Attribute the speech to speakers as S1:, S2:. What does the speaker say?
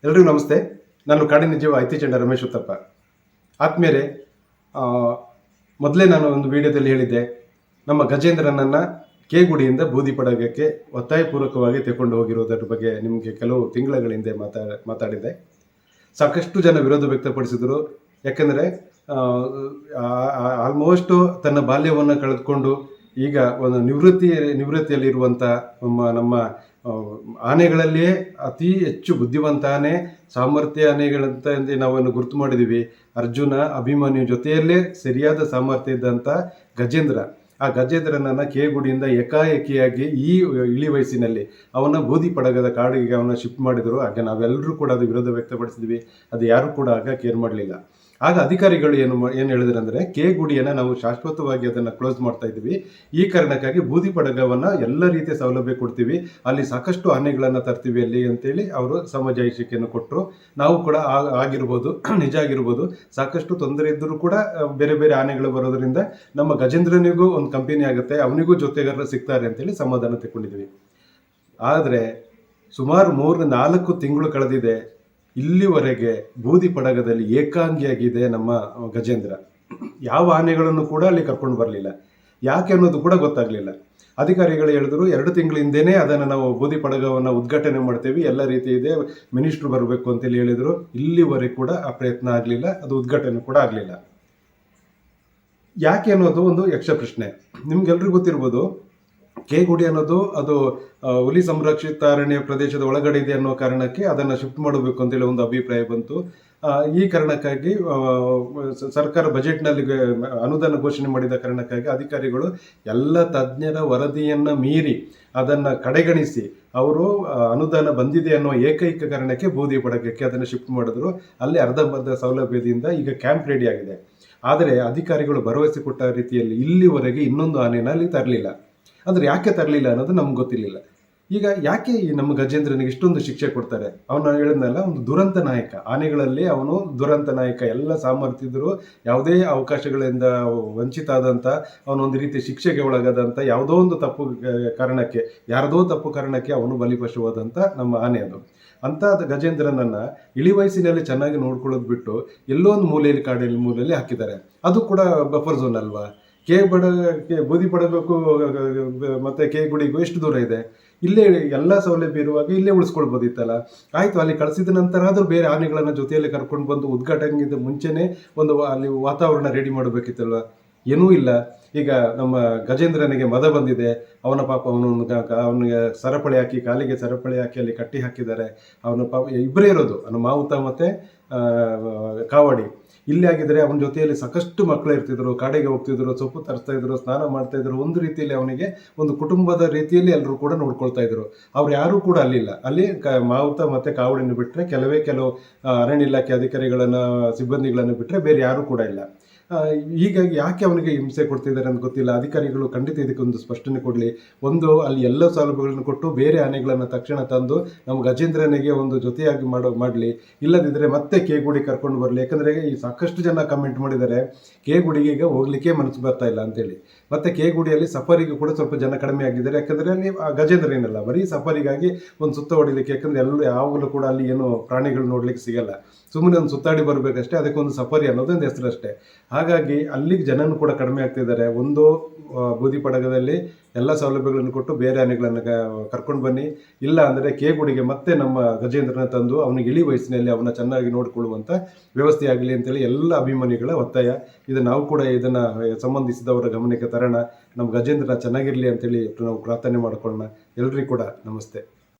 S1: ಎಲ್ರಿಗೂ ನಮಸ್ತೆ. ನಾನು ಕಾಡಿನ ಜೀವ ಐತಿಚಂಡ ರಮೇಶ್ ಉತ್ತಪ್ಪ. ಆತ್ಮೀಯರೇ, ಆ, ಮೊದಲೇ ನಾನು ಒಂದು ವಿಡಿಯೋದಲ್ಲಿ ಹೇಳಿದ್ದೆ, ನಮ್ಮ ಗಜೇಂದ್ರನನ್ನು ಕೇಗುಡಿಯಿಂದ ಬೂದಿ ಪಡಗಕ್ಕೆ ಒತ್ತಾಯಪೂರ್ವಕವಾಗಿ ತೆಗೆದುಕೊಂಡು ಹೋಗಿರೋದರ ಬಗ್ಗೆ ನಿಮಗೆ ಕೆಲವು ತಿಂಗಳ ಹಿಂದೆ ಮಾತಾಡಿದ್ದೆ. ಸಾಕಷ್ಟು ಜನ ವಿರೋಧ ವ್ಯಕ್ತಪಡಿಸಿದರು. ಯಾಕೆಂದರೆ ಆಲ್ಮೋಸ್ಟ್ ತನ್ನ ಬಾಲ್ಯವನ್ನು ಕಳೆದುಕೊಂಡು ಈಗ ಒಂದು ನಿವೃತ್ತಿಯಲ್ಲಿರುವಂಥ ನಮ್ಮ ಆನೆಗಳಲ್ಲಿಯೇ ಅತಿ ಹೆಚ್ಚು ಬುದ್ಧಿವಂತ ಆನೆ, ಸಾಮರ್ಥ್ಯ ಆನೆಗಳಂತ ನಾವನ್ನು ಗುರುತು ಮಾಡಿದ್ದೀವಿ. ಅರ್ಜುನ, ಅಭಿಮನ್ಯು ಜೊತೆಯಲ್ಲೇ ಸರಿಯಾದ ಸಾಮರ್ಥ್ಯ ಇದ್ದಂಥ ಗಜೇಂದ್ರ. ಆ ಗಜೇಂದ್ರನನ್ನು ಕೇಗುಡಿಯಿಂದ ಏಕಾಏಕಿಯಾಗಿ ಈ ಇಳಿ ವಯಸ್ಸಿನಲ್ಲಿ ಅವನ ಬೂದಿ ಪಡಗದ ಕಾಡಿಗೆ ಅವನ್ನ ಶಿಫ್ಟ್ ಮಾಡಿದರು. ಆಗ ನಾವೆಲ್ಲರೂ ಕೂಡ ಅದು ವಿರೋಧ ವ್ಯಕ್ತಪಡಿಸಿದ್ವಿ. ಅದು ಯಾರೂ ಕೂಡ ಆಗ ಕೇರ್ ಮಾಡಲಿಲ್ಲ. ಆಗ ಅಧಿಕಾರಿಗಳು ಏನು ಹೇಳಿದ್ರು ಅಂದರೆ, ಕೇಗುಡಿಯನ್ನು ನಾವು ಶಾಶ್ವತವಾಗಿ ಅದನ್ನು ಕ್ಲೋಸ್ ಮಾಡ್ತಾ ಇದ್ದೀವಿ. ಈ ಕಾರಣಕ್ಕಾಗಿ ಬೂದಿ ಪಡಗವನ್ನು ಎಲ್ಲ ರೀತಿಯ ಸೌಲಭ್ಯ ಕೊಡ್ತೀವಿ, ಅಲ್ಲಿ ಸಾಕಷ್ಟು ಆನೆಗಳನ್ನು ತರ್ತೀವಿ ಅಲ್ಲಿ ಅಂತೇಳಿ ಅವರು ಸಮಜಾಯಿಷಿಕೆಯನ್ನು ಕೊಟ್ಟರು. ನಾವು ಕೂಡ ಆಗಿರ್ಬೋದು, ನಿಜ ಆಗಿರ್ಬೋದು, ಸಾಕಷ್ಟು ತೊಂದರೆ ಇದ್ದರೂ ಕೂಡ ಬೇರೆ ಬೇರೆ ಆನೆಗಳು ಬರೋದರಿಂದ ನಮ್ಮ ಗಜೇಂದ್ರನಿಗೂ ಒಂದು ಕಂಪನಿ ಆಗುತ್ತೆ, ಅವನಿಗೂ ಜೊತೆಗಾರರು ಸಿಗ್ತಾರೆ ಅಂತೇಳಿ ಸಮಾಧಾನ ತಗೊಂಡಿದ್ವಿ. ಆದರೆ ಸುಮಾರು 3-4 ತಿಂಗಳು ಕಳೆದಿದೆ. ಇಲ್ಲಿವರೆಗೆ ಬೂದಿ ಪಡಗದಲ್ಲಿ ಏಕಾಂಗಿಯಾಗಿದೆ ನಮ್ಮ ಗಜೇಂದ್ರ. ಯಾವ ಆನೆಗಳನ್ನು ಕೂಡ ಅಲ್ಲಿ ಕರ್ಕೊಂಡು ಬರಲಿಲ್ಲ. ಯಾಕೆ ಅನ್ನೋದು ಕೂಡ ಗೊತ್ತಾಗಲಿಲ್ಲ. ಅಧಿಕಾರಿಗಳು ಹೇಳಿದ್ರು, 2 ತಿಂಗಳ ಹಿಂದೆನೇ ಅದನ್ನು ನಾವು ಬೂದಿ ಪಡಗವನ್ನು ಉದ್ಘಾಟನೆ ಮಾಡ್ತೇವೆ, ಎಲ್ಲ ರೀತಿ ಇದೆ, ಮಿನಿಸ್ಟ್ರು ಬರಬೇಕು ಅಂತೇಳಿ ಹೇಳಿದರು. ಇಲ್ಲಿವರೆಗೆ ಕೂಡ ಆ ಪ್ರಯತ್ನ ಆಗಲಿಲ್ಲ, ಅದು ಉದ್ಘಾಟನೆ ಕೂಡ ಆಗಲಿಲ್ಲ. ಯಾಕೆ ಅನ್ನೋದು ಒಂದು ಯಕ್ಷ ಪ್ರಶ್ನೆ. ನಿಮ್ಗೆಲ್ರಿಗೂ ಗೊತ್ತಿರ್ಬೋದು, ಕೇಗುಡಿ ಅನ್ನೋದು ಅದು ಹುಲಿ ಸಂರಕ್ಷಿತ ಅರಣ್ಯ ಪ್ರದೇಶದ ಒಳಗಡೆ ಇದೆ ಅನ್ನೋ ಕಾರಣಕ್ಕೆ ಅದನ್ನು ಶಿಫ್ಟ್ ಮಾಡಬೇಕು ಅಂತೇಳಿ ಒಂದು ಅಭಿಪ್ರಾಯ ಬಂತು. ಈ ಕಾರಣಕ್ಕಾಗಿ ಸರ್ಕಾರ ಬಜೆಟ್ನಲ್ಲಿ ಅನುದಾನ ಘೋಷಣೆ ಮಾಡಿದ ಕಾರಣಕ್ಕಾಗಿ ಅಧಿಕಾರಿಗಳು ಎಲ್ಲ ತಜ್ಞರ ವರದಿಯನ್ನು ಮೀರಿ ಅದನ್ನು ಕಡೆಗಣಿಸಿ ಅವರು ಅನುದಾನ ಬಂದಿದೆ ಅನ್ನೋ ಏಕೈಕ ಕಾರಣಕ್ಕೆ ಬೂದಿ ಪಡಗಕ್ಕೆ ಅದನ್ನು ಶಿಫ್ಟ್ ಮಾಡಿದ್ರು. ಅಲ್ಲಿ ಅರ್ಧಂಬರ್ಧ ಸೌಲಭ್ಯದಿಂದ ಈಗ ಕ್ಯಾಂಪ್ ರೆಡಿ ಆಗಿದೆ. ಆದರೆ ಅಧಿಕಾರಿಗಳು ಭರವಸೆ ಕೊಟ್ಟ ರೀತಿಯಲ್ಲಿ ಇಲ್ಲಿವರೆಗೆ ಇನ್ನೊಂದು ಆನೆನ ಅಲ್ಲಿ ತರಲಿಲ್ಲ. ಅಂದರೆ ಯಾಕೆ ತರಲಿಲ್ಲ ಅನ್ನೋದು ನಮ್ಗೆ ಗೊತ್ತಿರಲಿಲ್ಲ. ಈಗ ಯಾಕೆ ಈ ನಮ್ಮ ಗಜೇಂದ್ರನಿಗೆ ಇಷ್ಟೊಂದು ಶಿಕ್ಷೆ ಕೊಡ್ತಾರೆ? ಅವನು ಹೇಳಿದ್ನಲ್ಲ, ಒಂದು ದುರಂತ ನಾಯಕ, ಆನೆಗಳಲ್ಲಿ ಅವನು ದುರಂತ ನಾಯಕ, ಎಲ್ಲ ಸಾಮರ್ಥ್ಯ ಇದ್ದರೂ ಯಾವುದೇ ಅವಕಾಶಗಳಿಂದ ವಂಚಿತ ಆದಂಥ, ಅವನೊಂದು ರೀತಿ ಶಿಕ್ಷೆಗೆ ಒಳಗಾದಂಥ ಯಾವುದೋ ಒಂದು ಯಾರದೋ ತಪ್ಪು ಕಾರಣಕ್ಕೆ ಅವನು ಬಲಿಪಶುವಾದಂಥ ನಮ್ಮ ಆನೆ ಅದು. ಅಂಥ ಗಜೇಂದ್ರನನ್ನು ಇಳಿ ವಯಸ್ಸಿನಲ್ಲಿ ಚೆನ್ನಾಗಿ ನೋಡ್ಕೊಳ್ಳೋದು ಬಿಟ್ಟು ಎಲ್ಲೋ ಒಂದು ಮೂಲೆಯಲ್ಲಿ ಹಾಕಿದ್ದಾರೆ. ಅದು ಕೂಡ ಬಫರ್ ಝೋನ್ ಅಲ್ವಾ? ಬೂದಿ ಪಡಬೇಕು ಮತ್ತು ಕೇಗುಡಿಗೂ ಎಷ್ಟು ದೂರ ಇದೆ? ಇಲ್ಲೇ ಎಲ್ಲ ಸೌಲಭ್ಯ ಇರುವಾಗ ಇಲ್ಲೇ ಉಳಿಸ್ಕೊಳ್ಬೋದಿತ್ತಲ್ಲ. ಆಯಿತು, ಅಲ್ಲಿ ಕಳಿಸಿದ ನಂತರ ಆದರೂ ಬೇರೆ ಆನೆಗಳನ್ನು ಜೊತೆಯಲ್ಲಿ ಕರ್ಕೊಂಡು ಬಂದು ಉದ್ಘಾಟನೆಗಿಂತ ಮುಂಚೆನೇ ಒಂದು ಅಲ್ಲಿ ವಾತಾವರಣ ರೆಡಿ ಮಾಡಬೇಕಿತ್ತಲ್ವ? ಏನೂ ಇಲ್ಲ. ಈಗ ನಮ್ಮ ಗಜೇಂದ್ರನಿಗೆ ಮದ ಬಂದಿದೆ. ಅವನ ಪಾಪ ಅವನಿಗೆ ಸರಪಳಿ ಹಾಕಿ, ಕಾಲಿಗೆ ಸರಪಳಿ ಹಾಕಿ ಅಲ್ಲಿ ಕಟ್ಟಿ ಹಾಕಿದ್ದಾರೆ. ಅವನ ಪಾಪ ಇಬ್ಬರೇ ಇರೋದು, ಅವನ ಮಾವುತ ಮತ್ತು ಕಾವಡಿ. ಇಲ್ಲಿ ಆಗಿದ್ರೆ ಅವನ ಜೊತೆಯಲ್ಲಿ ಸಾಕಷ್ಟು ಮಕ್ಕಳು ಇರ್ತಿದ್ರು, ಕಾಡಿಗೆ ಹೋಗ್ತಿದ್ರು, ಸೊಪ್ಪು ತರಿಸ್ತಾ ಇದ್ರು, ಸ್ನಾನ ಮಾಡ್ತಾ ಇದ್ರು. ಒಂದು ರೀತಿಯಲ್ಲಿ ಅವನಿಗೆ ಒಂದು ಕುಟುಂಬದ ರೀತಿಯಲ್ಲಿ ಎಲ್ಲರೂ ಕೂಡ ನೋಡ್ಕೊಳ್ತಾ ಇದ್ರು. ಅವ್ರು ಯಾರೂ ಕೂಡ ಅಲ್ಲಿಲ್ಲ. ಅಲ್ಲಿ ಮಾವುತ ಮತ್ತು ಕಾವಡಿಯನ್ನು ಬಿಟ್ಟರೆ ಕೆಲವು ಅರಣ್ಯ ಇಲಾಖೆ ಅಧಿಕಾರಿಗಳನ್ನು, ಸಿಬ್ಬಂದಿಗಳನ್ನು ಬಿಟ್ಟರೆ ಬೇರೆ ಯಾರೂ ಕೂಡ ಇಲ್ಲ. ಹೀಗಾಗಿ ಯಾಕೆ ಅವನಿಗೆ ಹಿಂಸೆ ಕೊಡ್ತಿದ್ದಾರೆ ಅಂತ ಗೊತ್ತಿಲ್ಲ. ಅಧಿಕಾರಿಗಳು ಖಂಡಿತ ಇದಕ್ಕೊಂದು ಸ್ಪಷ್ಟನೆ ಕೊಡಲಿ. ಒಂದು, ಅಲ್ಲಿ ಎಲ್ಲ ಸೌಲಭ್ಯಗಳನ್ನು ಕೊಟ್ಟು ಬೇರೆ ಆನೆಗಳನ್ನು ತಕ್ಷಣ ತಂದು ನಮ್ಮ ಗಜೇಂದ್ರನಿಗೆ ಒಂದು ಜೊತೆಯಾಗಿ ಮಾಡಲಿ. ಇಲ್ಲದಿದ್ದರೆ ಮತ್ತೆ ಕೇಗುಡಿ ಕರ್ಕೊಂಡು ಬರಲಿ. ಯಾಕಂದರೆ ಈ ಸಾಕಷ್ಟು ಜನ ಕಮೆಂಟ್ ಮಾಡಿದ್ದಾರೆ, ಕೇಗುಡಿಗೆ ಈಗ ಹೋಗ್ಲಿಕ್ಕೆ ಮನಸ್ಸು ಬರ್ತಾ ಇಲ್ಲ ಅಂತೇಳಿ. ಮತ್ತು ಕೇಗುಡಿಯಲ್ಲಿ ಸಫಾರಿಗೂ ಕೂಡ ಸ್ವಲ್ಪ ಜನ ಕಡಿಮೆ ಆಗಿದ್ದಾರೆ. ಯಾಕಂದರೆ ಅಲ್ಲಿ ಗಜೇಂದ್ರ ಏನಲ್ಲ, ಬರೀ ಸಫಾರಿಗಾಗಿ ಒಂದು ಸುತ್ತ ಹೊಡಿಲಿಕ್ಕೆ. ಯಾಕಂದರೆ ಯಾವಾಗಲೂ ಕೂಡ ಅಲ್ಲಿ ಏನು ಪ್ರಾಣಿಗಳು ನೋಡ್ಲಿಕ್ಕೆ ಸಿಗಲ್ಲ, ಸುಮ್ಮನೆ ಒಂದು ಸುತ್ತಾಡಿ ಬರಬೇಕಷ್ಟೇ. ಅದಕ್ಕೊಂದು ಸಫಾರಿ ಅನ್ನೋದೊಂದು ಹೆಸರಷ್ಟೇ. ಹಾಗಾಗಿ ಅಲ್ಲಿಗೆ ಜನನೂ ಕೂಡ ಕಡಿಮೆ ಆಗ್ತಿದ್ದಾರೆ. ಒಂದು, ಬೂದಿ ಪಡಗದಲ್ಲಿ ಎಲ್ಲ ಸೌಲಭ್ಯಗಳನ್ನು ಕೊಟ್ಟು ಬೇರೆ ಆನೆಗಳನ್ನು ಕರ್ಕೊಂಡು ಬನ್ನಿ. ಇಲ್ಲ ಅಂದರೆ ಕೇಗುಡಿಗೆ ಮತ್ತೆ ನಮ್ಮ ಗಜೇಂದ್ರನ ತಂದು ಅವನಿಗೆ ಇಳಿ ವಯಸ್ಸಿನಲ್ಲಿ ಅವನ್ನ ಚೆನ್ನಾಗಿ ನೋಡಿಕೊಳ್ಳುವಂಥ ವ್ಯವಸ್ಥೆ ಆಗಲಿ ಅಂತೇಳಿ ಎಲ್ಲ ಅಭಿಮಾನಿಗಳ ಒತ್ತಾಯ. ನಾವು ಕೂಡ ಇದನ್ನು ಸಂಬಂಧಿಸಿದವರ ಗಮನಕ್ಕೆ ತರೋಣ. ನಮ್ಮ ಗಜೇಂದ್ರ ಚೆನ್ನಾಗಿರಲಿ ಅಂತೇಳಿ ನಾವು ಪ್ರಾರ್ಥನೆ ಮಾಡ್ಕೊಳ್ಳೋಣ. ಎಲ್ರಿಗೂ ಕೂಡ ನಮಸ್ತೆ.